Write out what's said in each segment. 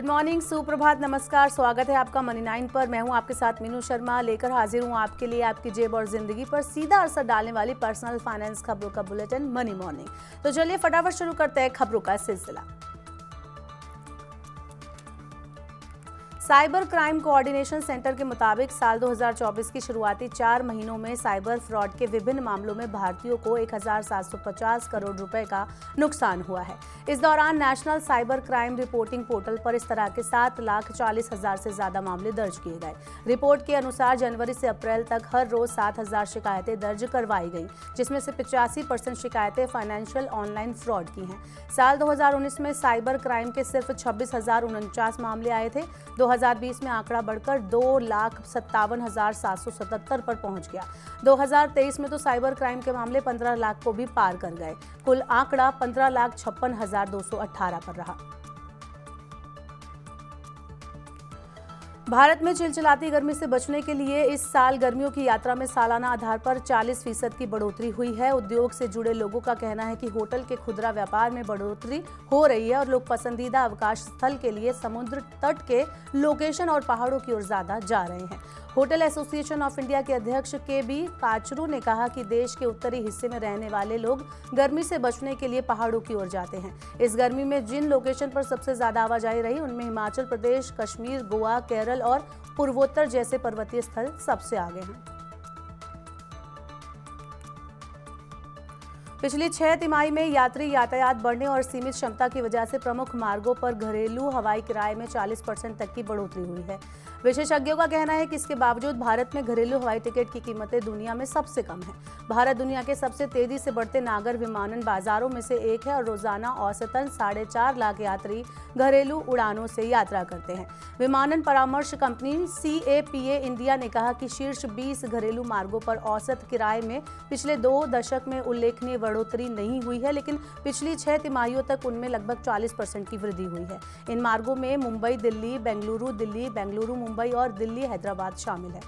Good morning, सुप्रभात, नमस्कार। स्वागत है आपका मनी 9 पर। मैं हूं आपके साथ मीनू शर्मा, लेकर हाजिर हूं आपके लिए आपकी जेब और जिंदगी पर सीधा असर डालने वाली पर्सनल फाइनेंस खबरों का बुलेटिन मनी मॉर्निंग। तो चलिए फटाफट शुरू करते हैं खबरों का सिलसिला। साइबर क्राइम कोऑर्डिनेशन सेंटर के मुताबिक साल 2024 की शुरुआती 4 महीनों में साइबर फ्रॉड के विभिन्न मामलों में भारतीयों को 1750 करोड़ रुपए का नुकसान हुआ है। इस दौरान national cyber crime reporting portal पर इस तरह के 7,40,000 से ज्यादा मामले दर्ज किए गए। रिपोर्ट के अनुसार जनवरी से अप्रैल तक हर रोज 7,000 शिकायतें दर्ज करवाई गई, जिसमें से 85% शिकायतें फाइनेंशियल ऑनलाइन फ्रॉड की हैं। साल 2019 में साइबर क्राइम के सिर्फ 26,049 मामले आए थे। 2020 में आंकड़ा बढ़कर 2,57,777 पर पहुंच गया। 2023 में तो साइबर क्राइम के मामले 15 लाख को भी पार कर गए। कुल आंकड़ा 15,56,218 पर रहा। भारत में चिलचिलाती गर्मी से बचने के लिए इस साल गर्मियों की यात्रा में सालाना आधार पर 40% की बढ़ोतरी हुई है। उद्योग से जुड़े लोगों का कहना है कि होटल के खुदरा व्यापार में बढ़ोतरी हो रही है और लोग पसंदीदा अवकाश स्थल के लिए समुद्र तट के लोकेशन और पहाड़ों की ओर ज्यादा जा रहे हैं। होटल एसोसिएशन ऑफ इंडिया के अध्यक्ष के.बी. पाचरू ने कहा कि देश के उत्तरी हिस्से में रहने वाले लोग गर्मी से बचने के लिए पहाड़ों की ओर जाते हैं। इस गर्मी में जिन लोकेशन पर सबसे ज्यादा आवाजाही रही उनमें हिमाचल प्रदेश, कश्मीर, गोवा, केरल और पूर्वोत्तर जैसे पर्वतीय स्थल सबसे आगे हैं। पिछली 6 तिमाही में यात्री यातायात बढ़ने और सीमित क्षमता की वजह से प्रमुख मार्गों पर घरेलू हवाई किराए में 40% तक की बढ़ोतरी हुई है। विशेषज्ञों का कहना है कि इसके बावजूद भारत में घरेलू हवाई टिकट की कीमतें दुनिया में सबसे कम है। भारत दुनिया के सबसे तेजी से बढ़ते नागर विमानन बाजारों में से एक है और रोजाना औसतन 4.5 लाख यात्री घरेलू उड़ानों से यात्रा करते हैं। विमानन परामर्श कंपनी CAPA इंडिया ने कहा कि शीर्ष 20 घरेलू मार्गों पर औसत किराए में पिछले 2 दशक में उल्लेखनीय बढ़ोतरी नहीं हुई है, लेकिन पिछली 6 तिमाहियों तक उनमें लगभग 40% की वृद्धि हुई है। इन मार्गों में मुंबई दिल्ली, बेंगलुरु मुंबई और दिल्ली हैदराबाद शामिल है।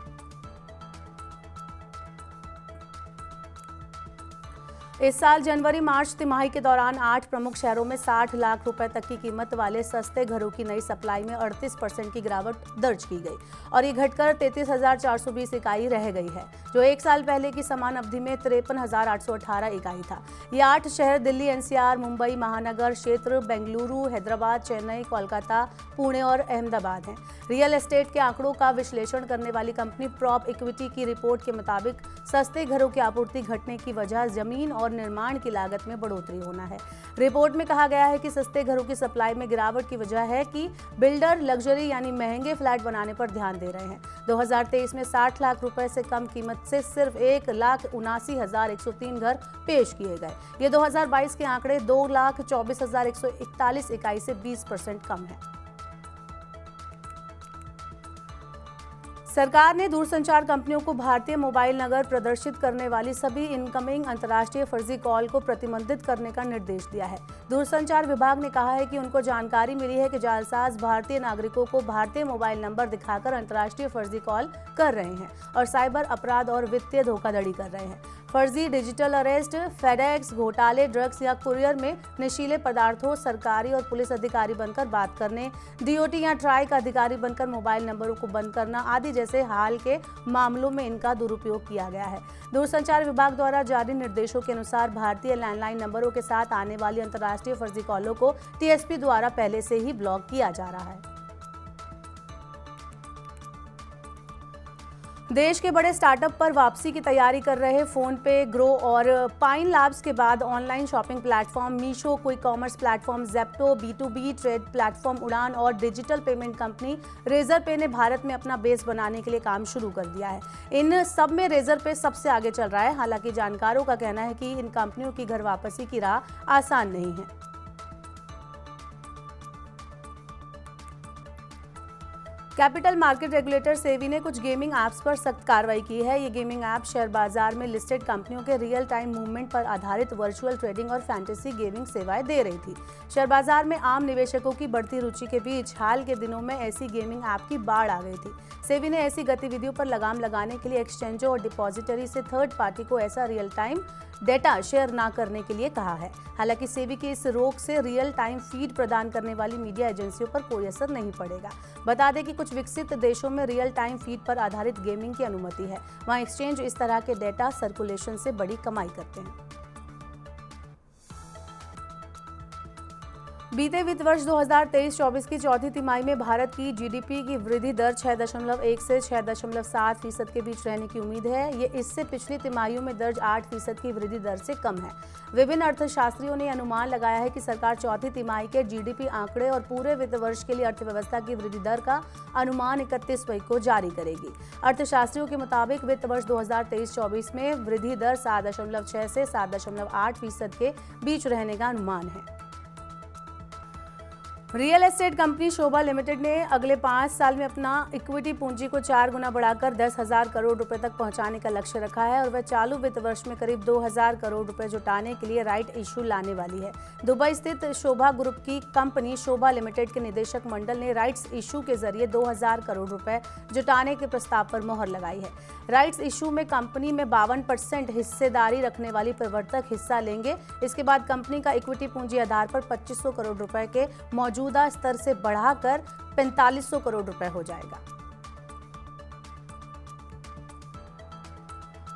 इस साल जनवरी मार्च तिमाही के दौरान 8 प्रमुख शहरों में 60 लाख रुपए तक की कीमत वाले सस्ते घरों की नई सप्लाई में 38% की गिरावट दर्ज की गई और ये घटकर 33,420 इकाई रह गई है, जो एक साल पहले की समान अवधि में 53,818 इकाई था। ये 8 शहर दिल्ली NCR, मुंबई महानगर क्षेत्र, बेंगलुरु, हैदराबाद, चेन्नई, कोलकाता, पुणे और अहमदाबाद हैं। रियल एस्टेट के आंकड़ों का विश्लेषण करने वाली कंपनी प्रॉप इक्विटी की रिपोर्ट के मुताबिक सस्ते घरों की आपूर्ति घटने की वजह जमीन और निर्माण की लागत में बढ़ोतरी होना है। रिपोर्ट में कहा गया है कि सस्ते घरों की सप्लाई में गिरावट की वजह है कि बिल्डर लग्जरी यानी महंगे फ्लैट बनाने पर ध्यान दे रहे हैं। 2023 में 60 लाख रुपए से कम कीमत से सिर्फ 1,79,103 घर पेश किए गए। ये 2022 के आंकड़े 2,24,141 इकाई से 20% कम है। सरकार ने दूरसंचार कंपनियों को भारतीय मोबाइल नंबर प्रदर्शित करने वाली सभी इनकमिंग अंतर्राष्ट्रीय फर्जी कॉल को प्रतिबंधित करने का निर्देश दिया है। दूरसंचार विभाग ने कहा है कि उनको जानकारी मिली है कि जालसाज भारतीय नागरिकों को भारतीय मोबाइल नंबर दिखाकर अंतर्राष्ट्रीय फर्जी कॉल कर रहे हैं और साइबर अपराध और वित्तीय धोखाधड़ी कर रहे हैं। फर्जी डिजिटल अरेस्ट, फेडेक्स घोटाले, ड्रग्स या कुरियर में नशीले पदार्थों, सरकारी और पुलिस अधिकारी बनकर बात करने, DOT या ट्राई का अधिकारी बनकर मोबाइल नंबरों को बंद करना आदि जैसे हाल के मामलों में इनका दुरुपयोग किया गया है। दूरसंचार विभाग द्वारा जारी निर्देशों के अनुसार भारतीय लैंडलाइन नंबरों के साथ आने वाली अंतर्राष्ट्रीय फर्जी कॉलों को TSP द्वारा पहले से ही ब्लॉक किया जा रहा है। देश के बड़े स्टार्टअप पर वापसी की तैयारी कर रहे फोन पे, ग्रो और पाइन लैब्स के बाद online shopping platform Meesho, quick commerce platform Zepto, B2B trade platform उड़ान और डिजिटल पेमेंट कंपनी रेजर पे ने भारत में अपना बेस बनाने के लिए काम शुरू कर दिया है। इन सब में रेजर पे सबसे आगे चल रहा है। हालांकि जानकारों का कहना है कि इन कंपनियों की घर वापसी की राह आसान नहीं है। कैपिटल मार्केट रेगुलेटर सेबी ने कुछ गेमिंग ऐप्स पर सख्त कार्रवाई की है। ये गेमिंग ऐप शेयर बाजार में लिस्टेड कंपनियों के रियल टाइम मूवमेंट पर आधारित वर्चुअल ट्रेडिंग और फैंटेसी गेमिंग सेवाएं दे रही थी। शेयर बाजार में आम निवेशकों की बढ़ती रुचि के बीच हाल के दिनों में ऐसी गेमिंग ऐप की बाढ़ आ गई थी। सेबी ने ऐसी गतिविधियों पर लगाम लगाने के लिए एक्सचेंजों और डिपॉजिटरी से थर्ड पार्टी को ऐसा रियल टाइम डेटा शेयर ना करने के लिए कहा है। हालांकि सेबी की इस रोक से रियल टाइम फीड प्रदान करने वाली मीडिया एजेंसियों पर कोई असर नहीं पड़ेगा। बता दें कि कुछ विकसित देशों में रियल टाइम फीड पर आधारित गेमिंग की अनुमति है। वहां एक्सचेंज इस तरह के डेटा सर्कुलेशन से बड़ी कमाई करते हैं। बीते वित्त वर्ष 2023-24 की चौथी तिमाही में भारत की जीडीपी की वृद्धि दर 6.1 से 6.7% के बीच रहने की उम्मीद है। ये इससे पिछली तिमाहियों में दर्ज 8% की वृद्धि दर से कम है। विभिन्न अर्थशास्त्रियों ने अनुमान लगाया है कि सरकार चौथी तिमाही के जीडीपी आंकड़े और पूरे वित्त वर्ष के लिए अर्थव्यवस्था की वृद्धि दर का अनुमान 31 मई को जारी करेगी। अर्थशास्त्रियों के मुताबिक वित्त वर्ष 2023-24 में वृद्धि दर 7.6 से 7.8% के बीच रहने का अनुमान है। रियल एस्टेट कंपनी शोभा लिमिटेड ने अगले 5 साल में अपना इक्विटी पूंजी को 4 गुना बढ़ाकर 10,000 करोड़ रुपए तक पहुंचाने का लक्ष्य रखा है और वह चालू वित्त वर्ष में करीब 2,000 करोड़ रुपए जुटाने के लिए राइट इशू लाने वाली है। दुबई स्थित शोभा ग्रुप की कंपनी शोभा लिमिटेड के निदेशक मंडल ने राइट्स इशू के जरिए 2,000 करोड़ रुपए जुटाने के प्रस्ताव पर मोहर लगाई है। राइट्स इशू में कंपनी में 52% हिस्सेदारी रखने वाली प्रवर्तक हिस्सा लेंगे। इसके बाद कंपनी का इक्विटी पूंजी आधार पर 2,500 करोड़ रुपए के मौजूदा स्तर से बढ़ाकर 4,500 करोड़ रुपए हो जाएगा।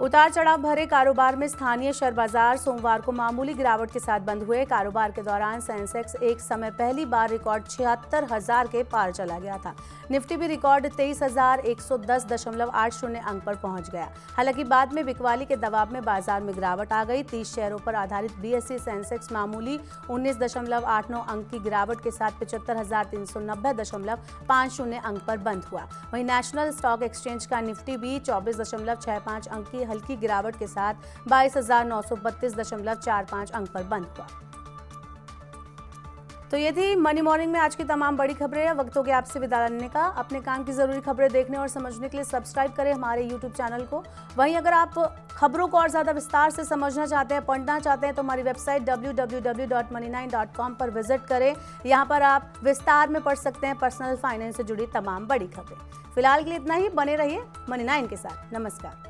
उतार चढ़ाव भरे कारोबार में स्थानीय शेयर बाजार सोमवार को मामूली गिरावट के साथ बंद हुए। कारोबार के दौरान सेंसेक्स एक समय पहली बार रिकॉर्ड 76,000 के पार चला गया था। निफ्टी भी रिकॉर्ड 23,110.80 अंक पर पहुंच गया। हालांकि बाद में बिकवाली के दबाव में बाजार में गिरावट आ गई। 30 शेयरों पर आधारित बीएसई सेंसेक्स मामूली 19.89 अंक की गिरावट के साथ 75,390.50 अंक पर बंद हुआ। वहीं नेशनल स्टॉक एक्सचेंज का निफ्टी भी 24.65 अंक की हल्की गिरावट के साथ 22,932.45 अंक पर बंद हुआ। तो ये थी मनी मॉर्निंग में आज की तमाम बड़ी खबरें। वक्त हो गया आपसे विदा लेने का। अपने काम की जरूरी खबरें देखने और समझने के लिए सब्सक्राइब करें हमारे यूट्यूब चैनल को। वहीं अगर आप खबरों को और ज्यादा विस्तार से समझना चाहते हैं, पढ़ना चाहते हैं, तो हमारी वेबसाइट www.money9.com पर विजिट करें। यहाँ पर आप विस्तार में पढ़ सकते हैं पर्सनल फाइनेंस से जुड़ी तमाम बड़ी खबरें। फिलहाल के लिए इतना ही। बने रहिए मनी 9 के साथ। नमस्कार।